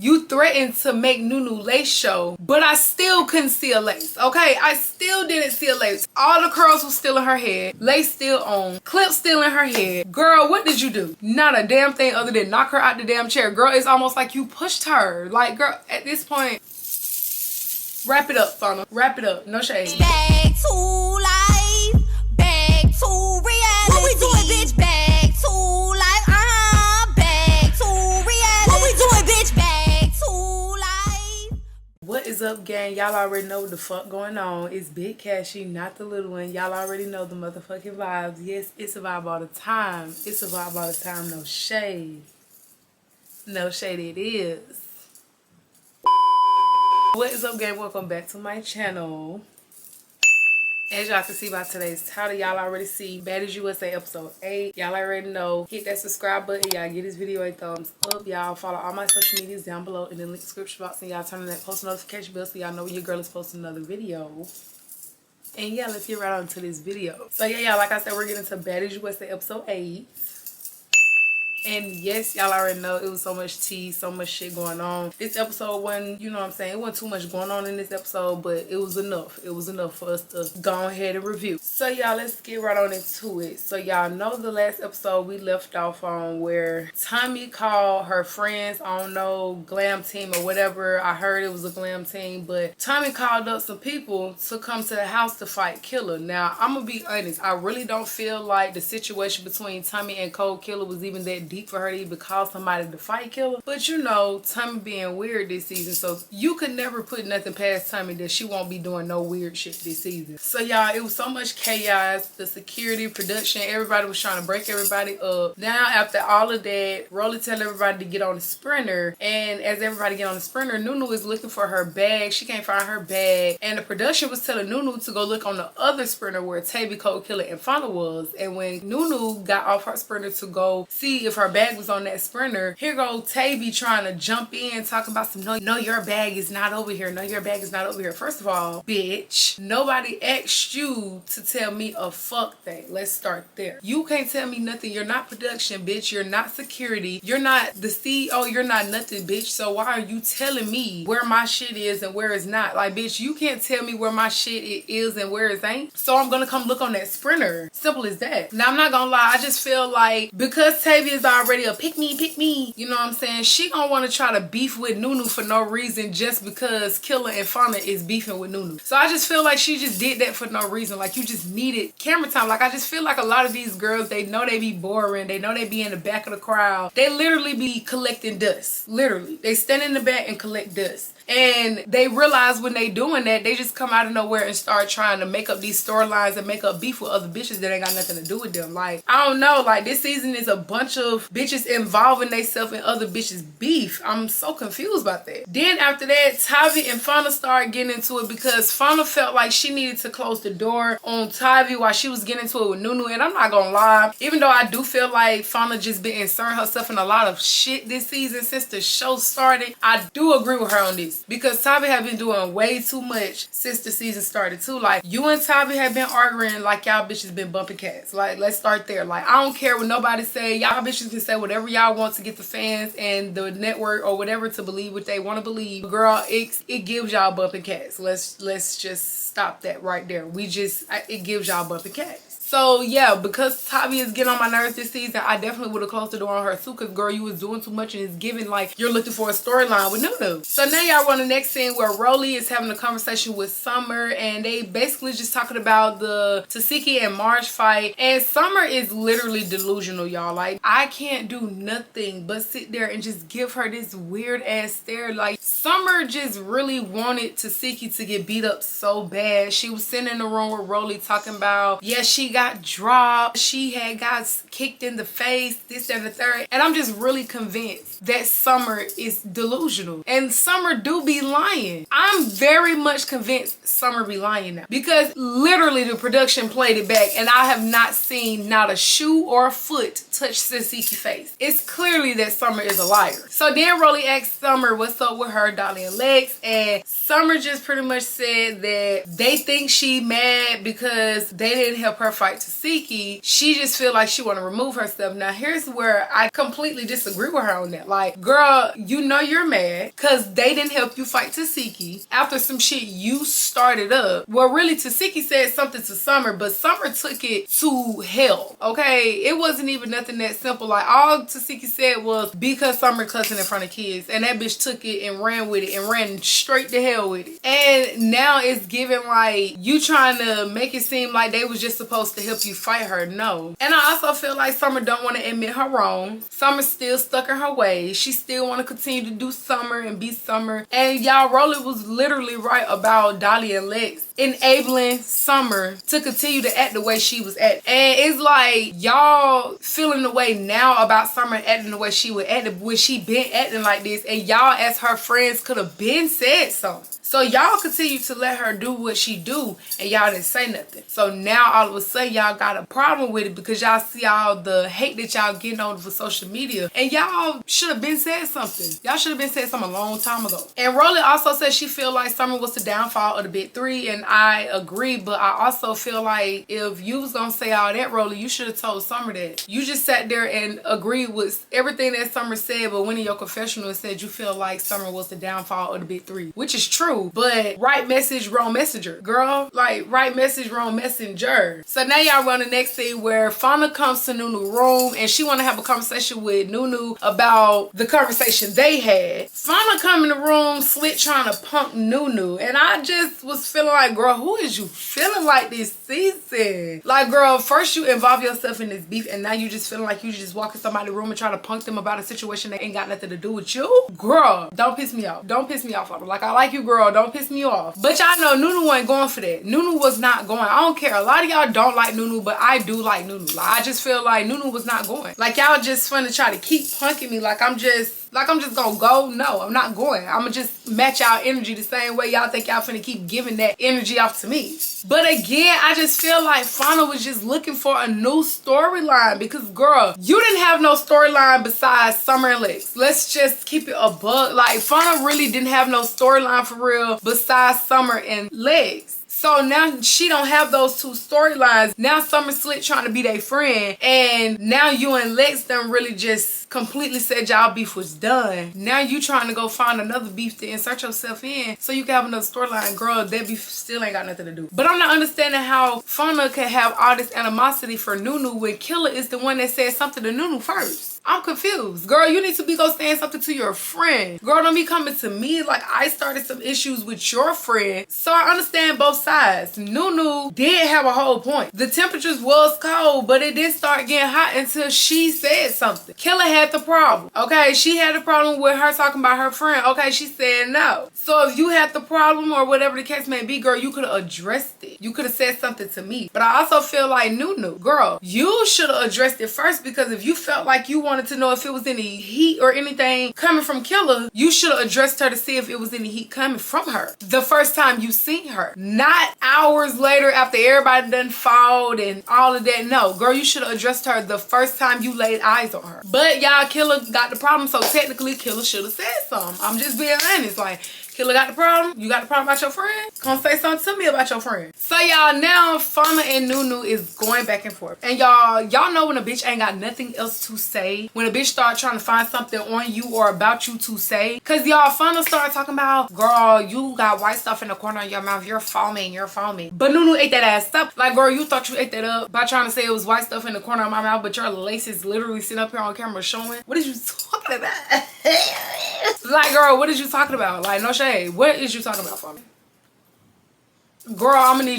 You threatened to make Nunu lace show, but I still couldn't see a lace, okay? I still didn't see a lace. All the curls were still in her head. Lace still on. Clip still in her head. Girl, what did you do? Not a damn thing other than knock her out the damn chair. Girl, it's almost like you pushed her. Like, girl, at this point, wrap it up, Fauna. Wrap it up. No shade. Back to life. Back to reality. What we doing, bitch? Back to life. Back to reality. What we doing, bitch? Back to life. What is up, gang? Y'all already know what the fuck going on. It's Big Cashy, not the little one. Y'all already know the motherfucking vibes. Yes, it's a vibe all the time. It's a vibe all the time. No shade. No shade it is. What is up, gang? Welcome back to my channel. As y'all can see by today's title, y'all already see Baddies USA episode 8. Y'all already know. Hit that subscribe button. Y'all give this video a thumbs up. Y'all follow all my social medias down below in the link description box. And y'all turn on that post notification bell so y'all know when your girl is posting another video. And yeah, let's get right on to this video. So yeah, y'all, like I said, we're getting to Baddies USA episode 8. And yes, y'all already know it was so much tea, so much shit going on. This episode wasn't, you know what I'm saying, it wasn't too much going on in this episode, but it was enough. It was enough for us to go ahead and review. So y'all, let's get right on into it. So y'all know the last episode we left off on where Tommy called her friends, I don't know, glam team or whatever. I heard it was a glam team, but Tommy called up some people to come to the house to fight Killer. Now, I'm gonna be honest, I really don't feel like the situation between Tommy and Cold Killer was even that deep for her to even call somebody to fight Killer. But you know, Tommy being weird this season, so you could never put nothing past Tommy that she won't be doing no weird shit this season. So y'all, it was so much chaos. The security, production, everybody was trying to break everybody up. Now after all of that, Rolly tell everybody to get on the sprinter, and as everybody get on the sprinter, Nunu is looking for her bag. She can't find her bag, and the production was telling Nunu to go look on the other sprinter where Tavy, Cold Killer, and Fauna was. And when Nunu got off her sprinter to go see if her bag was on that sprinter, here go Tavy trying to jump in, talking about some, no, your bag is not over here. No, your bag is not over here. First of all, bitch, nobody asked you to tell me a fuck thing. Let's start there. You can't tell me nothing. You're not production, bitch. You're not security. You're not the CEO. You're not nothing, bitch. So why are you telling me where my shit is and where it's not? Like, bitch, you can't tell me where my shit is and where it ain't. So I'm gonna come look on that sprinter. Simple as that. Now, I'm not gonna lie. I just feel like because Tavy is already a pick me, you know what I'm saying, she gonna want to try to beef with Nunu for no reason just because Killer and Fauna is beefing with Nunu. So I just feel like she just did that for no reason. Like, you just needed camera time. Like, I just feel like a lot of these girls, they know they be boring, they know they be in the back of the crowd, they literally be collecting dust. Literally, they stand in the back and collect dust. And they realize when they doing that, they just come out of nowhere and start trying to make up these storylines and make up beef with other bitches that ain't got nothing to do with them. Like, I don't know, like, this season is a bunch of bitches involving themselves in other bitches' beef. I'm so confused about that. Then after that, Tavi and Fauna started getting into it because Fauna felt like she needed to close the door on Tavi while she was getting into it with Nunu. And I'm not gonna lie, even though I do feel like Fauna just been inserting herself in a lot of shit this season since the show started, I do agree with her on this. Because Tavi have been doing way too much since the season started too. Like, you and Tavi have been arguing like y'all bitches been bumping cats. Like, let's start there. Like, I don't care what nobody say. Y'all bitches can say whatever y'all want to get the fans and the network or whatever to believe what they want to believe. Girl, it gives y'all bumping cats. Let's just stop that right there. It gives y'all bumping cats. So yeah, because Tavi is getting on my nerves this season, I definitely would have closed the door on her too, because girl, you was doing too much and it's giving like you're looking for a storyline with Nunu. So now y'all on the next scene where Rolly is having a conversation with Summer, and they basically just talking about the Tasiki and Marge fight. And Summer is literally delusional, y'all. Like, I can't do nothing but sit there and just give her this weird ass stare. Like, Summer just really wanted Tasiki to get beat up so bad. She was sitting in the room with Rolly talking about, yeah, she got dropped, she had got kicked in the face, this, that, and the third. And I'm just really convinced that Summer is delusional. And Summer do be lying. I'm very much convinced Summer be lying now. Because literally the production played it back and I have not seen not a shoe or a foot touch Tasiki face. It's clearly that Summer is a liar. So then Rolly asked Summer what's up with her, Dolly, and Lex. And Summer just pretty much said that they think she mad because they didn't help her fight fight Tasiki, she just feel like she want to remove herself. Now here's where I completely disagree with her on that. Like, girl, you know you're mad because they didn't help you fight Tasiki after some shit you started up. Well, really, Tasiki said something to Summer, but Summer took it to hell, okay? It wasn't even nothing that simple. Like, all Tasiki said was because Summer cussing in front of kids, and that bitch took it and ran with it and ran straight to hell with it. And now it's giving like you trying to make it seem like they was just supposed to help you fight her. No. And I also feel like Summer don't want to admit her wrong. Summer's still stuck in her ways. She still want to continue to do Summer and be Summer. And y'all, Rolly was literally right about Dolly and Lex enabling Summer to continue to act the way she was acting. And it's like y'all feeling the way now about Summer acting the way she would act when she been acting like this, and y'all as her friends could have been said something. So y'all continue to let her do what she do, and y'all didn't say nothing. So now all of a sudden y'all got a problem with it because y'all see all the hate that y'all getting on for social media, and y'all should have been said something. Y'all should have been said something a long time ago. And Rolly also said she feel like Summer was the downfall of the big three, and I agree, but I also feel like if you was gonna say all that, Rolly, you should have told Summer that. You just sat there and agreed with everything that Summer said, but went in your confessional and said you feel like Summer was the downfall of the big three, which is true. But right message, wrong messenger, girl. Like, right message, wrong messenger. So now y'all run the next scene where Fauna comes to Nunu's room and she want to have a conversation with Nunu about the conversation they had. Fauna come in the room, Slit trying to punk Nunu, and I just was feeling like, girl, who is you feeling like this season? Like, girl, first you involve yourself in this beef, and now you just feeling like you just walk in somebody's room and try to punk them about a situation that ain't got nothing to do with you. Girl, don't piss me off. Don't piss me off, Fauna. Like, I like you, girl. Don't piss me off. But y'all know Nunu wasn't going for that. Nunu was not going. I don't care. A lot of y'all don't like Nunu, but I do like Nunu. Like, I just feel like Nunu was not going. Like, y'all just finna try to keep punking me like I'm just gonna go. No, I'm not going. I'm gonna just match y'all energy the same way y'all think y'all finna keep giving that energy off to me. But again, I just feel like Fauna was just looking for a new storyline because, girl, you didn't have no storyline besides Summer and Lex. Let's just keep it a bug. Like, Fauna really didn't have no storyline for real besides Summer and Lex. So now she don't have those two storylines. Now Summer Slit trying to be their friend, and now you and Lex done really just completely said y'all beef was done. Now you trying to go find another beef to insert yourself in so you can have another storyline. Girl, that beef still ain't got nothing to do. But I'm not understanding how Fauna can have all this animosity for Nunu when Killer is the one that said something to Nunu first. I'm confused. Girl, you need to be go saying something to your friend. Girl, don't be coming to me like I started some issues with your friend. So I understand both sides. Nunu did have a whole point. The temperatures was cold, but it didn't start getting hot until she said something. Killer had the problem. Okay, she had the problem with her talking about her friend. Okay, she said no. So if you had the problem or whatever the case may be, girl, you could have addressed it. You could have said something to me. But I also feel like Nunu, girl, you should have addressed it first, because if you felt like you wanted to know if it was any heat or anything coming from Killer, you should have addressed her to see if it was any heat coming from her the first time you seen her, not hours later after everybody done fought and all of that. No, girl, you should have addressed her the first time you laid eyes on her. But y'all, Killer got the problem, so technically Killer should have said something. I'm just being honest. Like, Killer got the problem. You got the problem about your friend? Come say something to me about your friend. So y'all, now Fauna and Nunu is going back and forth. And y'all know when a bitch ain't got nothing else to say, when a bitch start trying to find something on you or about you to say. Cause y'all, Fauna started talking about, girl, you got white stuff in the corner of your mouth. You're foaming. You're foaming. But Nunu ate that ass up. Like, girl, you thought you ate that up by trying to say it was white stuff in the corner of my mouth, but your lace is literally sitting up here on camera showing. What is you talking about? Like, girl, what is you talking about? Like, no shade. What is you talking about for me? Girl, I'm gonna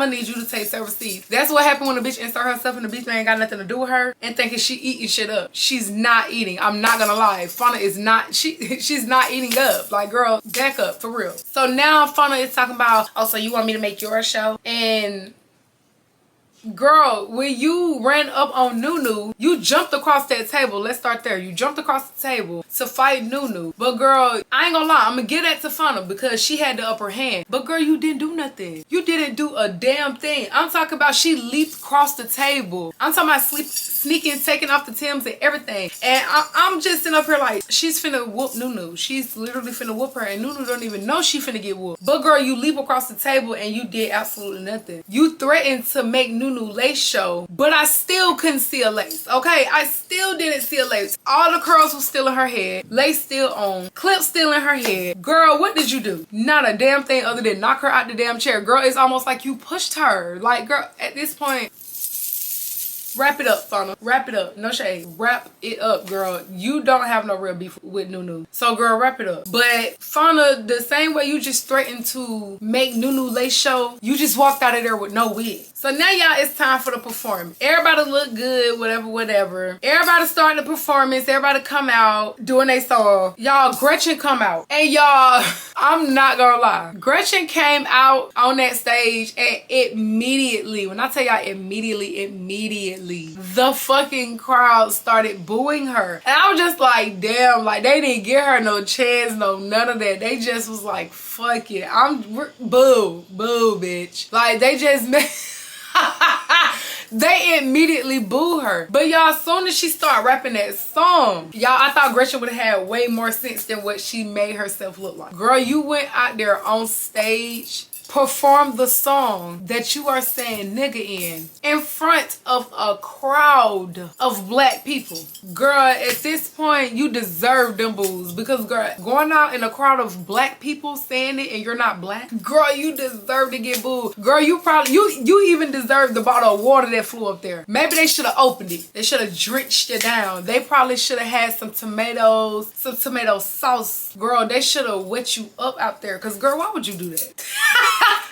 need you to take several seats. That's what happened when a bitch insert herself in the beef that ain't got nothing to do with her and thinking she eating shit up. She's not eating. I'm not gonna lie. Fauna is not, she's not eating up. Like, girl, back up for real. So now Fauna is talking about, oh, so you want me to make your show? And girl, when you ran up on Nunu, you jumped across that table. Let's start there. You jumped across the table to fight Nunu. But girl, I ain't gonna lie, I'm gonna give that to Fauna because she had the upper hand. But girl, you didn't do nothing. You didn't do a damn thing. I'm talking about she leaped across the table. I'm talking about sneaking, taking off the Timbs and everything. And I'm just sitting up here like, she's finna whoop Nunu. She's literally finna whoop her, and Nunu don't even know she finna get whooped. But girl, you leap across the table and you did absolutely nothing. You threatened to make Nunu lace show, but I still couldn't see a lace. Okay, I still didn't see a lace. All the curls was still in her head, lace still on, clip still in her head. Girl, what did you do? Not a damn thing other than knock her out the damn chair. Girl, it's almost like you pushed her. Like, girl, at this point, wrap it up, Fauna. Wrap it up. No shade. Wrap it up, girl. You don't have no real beef with Nunu. So, girl, wrap it up. But, Fauna, the same way you just threatened to make Nunu lace show, you just walked out of there with no wig. So now, y'all, it's time for the performance. Everybody look good, whatever. Everybody start the performance. Everybody come out doing their song. Y'all, Gretchen come out. And y'all, I'm not gonna lie. Gretchen came out on that stage and immediately, when I tell y'all immediately, the fucking crowd started booing her. And I was just like, damn, like they didn't give her no chance, no none of that. They just was like, fuck it. Boo, bitch. Like they just made they immediately boo her. But y'all, as soon as she started rapping that song, y'all, I thought Gretchen would have had way more sense than what she made herself look like. Girl, you went out there on stage, performed the song that you are saying nigga in front of a crowd of black people. Girl, at this point, you deserve them boos, because girl, going out in a crowd of black people saying it and you're not black, girl, you deserve to get booed. Girl, you probably, you even deserve the bottle of water that flew up there. Maybe they should have opened it. They should have drenched it down. They probably should have had some tomatoes, some tomato sauce. Girl, they should have wet you up out there, because girl, why would you do that?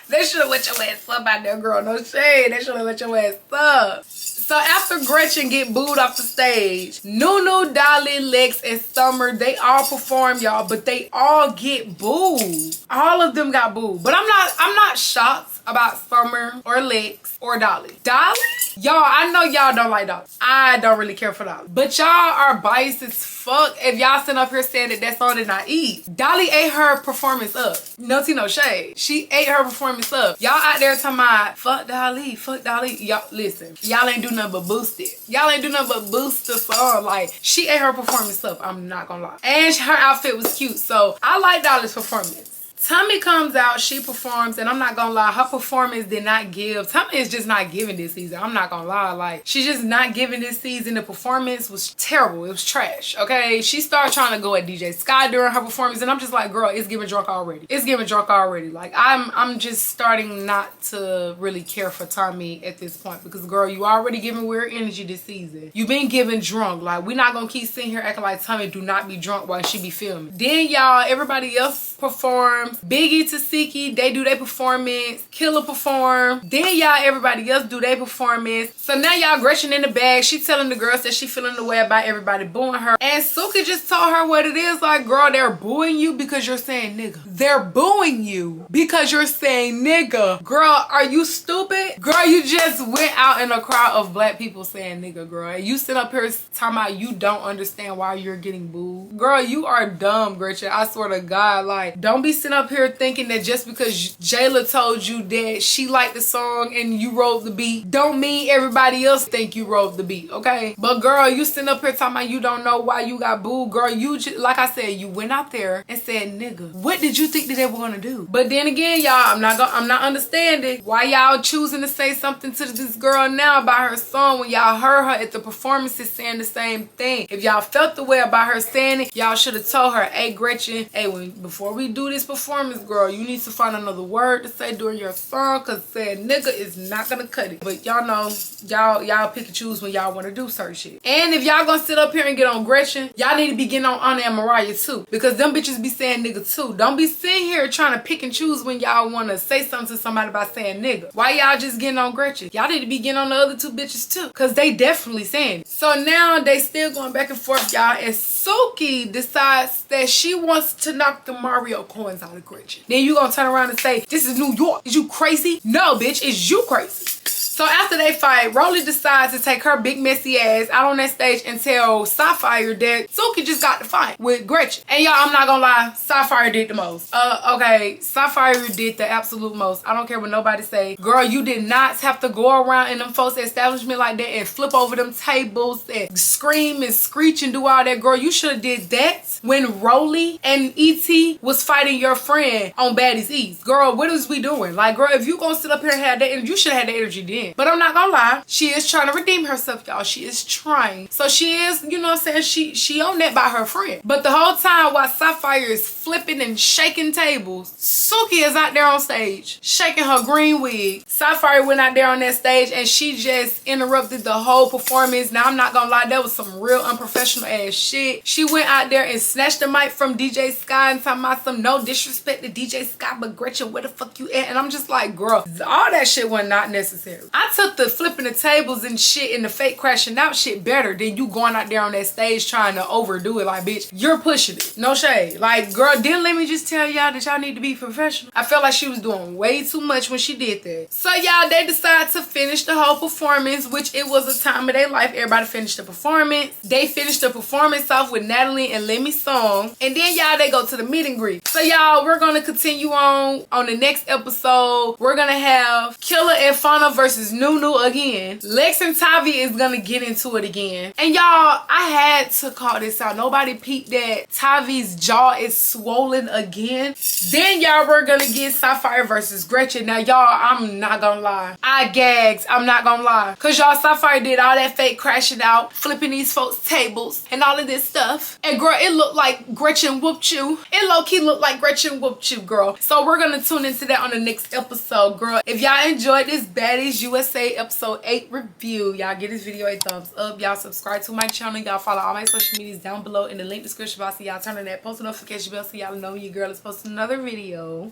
They should have wet your ass up out there, girl. No shade. They should have wet your ass up. So after Gretchen get booed off the stage, Nunu, Dolly, Lex, and Summer, they all perform, y'all, but they all get booed. All of them got booed. But I'm not shocked about Summer or Lex or Dolly. Dolly? Y'all, I know y'all don't like Dolly. I don't really care for Dolly. But y'all are biased as fuck if y'all sitting up here saying that song did not eat. Dolly ate her performance up. No tea, no shade. She ate her performance up. Y'all out there talking about, fuck Dolly, fuck Dolly. Y'all, listen, y'all ain't do nothing but boost it. Y'all ain't do nothing but boost the song. Like, she ate her performance up. I'm not gonna lie. And her outfit was cute. So, I like Dolly's performance. Tommy comes out, she performs, and I'm not gonna lie, her performance did not give. Tommy is just not giving this season. I'm not gonna lie, like, she's just not giving this season. The performance was terrible. It was trash, okay? She started trying to go at DJ Sky during her performance, and I'm just like, girl, it's giving drunk already. It's giving drunk already. Like, I'm just starting not to really care for Tommy at this point, because girl, you already giving weird energy this season. You been giving drunk. Like, we not gonna keep sitting here acting like Tommy do not be drunk while she be filming. Then y'all, everybody else performs. Biggie, Tasiki, they do their performance. Killer perform. Then y'all, everybody else do their performance. So now y'all, Gretchen in the bag. She telling the girls that she feeling the way about everybody booing her. And Suki just told her what it is. Like, girl, they're booing you because you're saying nigga. They're booing you because you're saying nigga. Girl, are you stupid? Girl, you just went out in a crowd of black people saying nigga, girl. And you sit up here talking about you don't understand why you're getting booed. Girl, you are dumb, Gretchen. I swear to God, like, don't be sitting up here thinking that just because Jayla told you that she liked the song and you wrote the beat, don't mean everybody else think you wrote the beat, okay? But girl, you sitting up here talking about you don't know why you got booed. Girl, you just, like I said, you went out there and said nigga. What did you think that they were gonna do? But then again, y'all, I'm not understanding why y'all choosing to say something to this girl now about her song when y'all heard her at the performances saying the same thing. If y'all felt the way about her saying it, y'all should have told her, hey Gretchen, hey, before we do this performance, girl, you need to find another word to say during your song, because saying nigga is not gonna cut it. But y'all know, y'all pick and choose when y'all want to do certain shit. And if y'all gonna sit up here and get on Gretchen, y'all need to be getting on Anna and Mariah too, because them bitches be saying nigga too. Don't be sitting here trying to pick and choose when y'all want to say something to somebody by saying nigga. Why y'all just getting on Gretchen? Y'all need to be getting on the other two bitches too, because they definitely saying it. So now they still going back and forth, y'all, and Suki decides that she wants to knock the Mario coins out of Gretchen. Then you gonna turn around and say, this is New York. Is you crazy? No, bitch, is you crazy? So after they fight, Rolly decides to take her big messy ass out on that stage and tell Sapphire that Suki just got the fight with Gretchen. And y'all, I'm not gonna lie, Sapphire did the most. Okay, Sapphire did the absolute most. I don't care what nobody say. Girl, you did not have to go around in them folks' establishment like that and flip over them tables and scream and screech and do all that. Girl, you should have did that when Rolly and E.T. was fighting your friend on Baddies East. Girl, what is we doing? Like, girl, if you gonna sit up here and have that energy, you should have had the energy then. But I'm not gonna lie, she is trying to redeem herself, y'all. She is trying. So she is, you know what I'm saying, she on that by her friend. But the whole time while Sapphire is flipping and shaking tables, Suki is out there on stage shaking her green wig. Sapphire went out there on that stage and she just interrupted the whole performance. Now I'm not gonna lie, that was some real unprofessional ass shit. She went out there and snatched the mic from DJ Sky and talking about some no disrespect to DJ Sky, but Gretchen, where the fuck you at? And I'm just like, girl, all that shit was not necessary. I took the flipping the tables and shit and the fake crashing out shit better than you going out there on that stage trying to overdo it. Like, bitch, you're pushing it. No shade. Like, girl, then let me just tell y'all that y'all need to be professional. I felt like she was doing way too much when she did that. So y'all, they decided to finish the whole performance, which it was a time of their life. Everybody finished the performance. They finished the performance off with Natalie and Lemmy's song. And then y'all, they go to the meet and greet. So y'all, we're gonna continue on the next episode. We're gonna have Killer and Fauna versus Nunu again. Lex and Tavi is gonna get into it again. And y'all, I had to call this out. Nobody peeped that Tavi's jaw is swollen again. Then y'all, we're gonna get Sapphire versus Gretchen. Now y'all, I'm not gonna lie, I gagged. I'm not gonna lie, cause y'all, Sapphire did all that fake crashing out, flipping these folks tables and all of this stuff, and girl, it looked like Gretchen whooped you. It low-key looked like Gretchen whooped you, girl. So we're gonna tune into that on the next episode, girl. If y'all enjoyed this Baddies USA episode 8 review, y'all give this video a thumbs up. Y'all subscribe to my channel. Y'all follow all my social medias down below in the link description box. So y'all turn on that post notification bell so y'all know your girl is posting another video.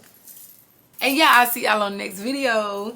And yeah, I'll see y'all on the next video.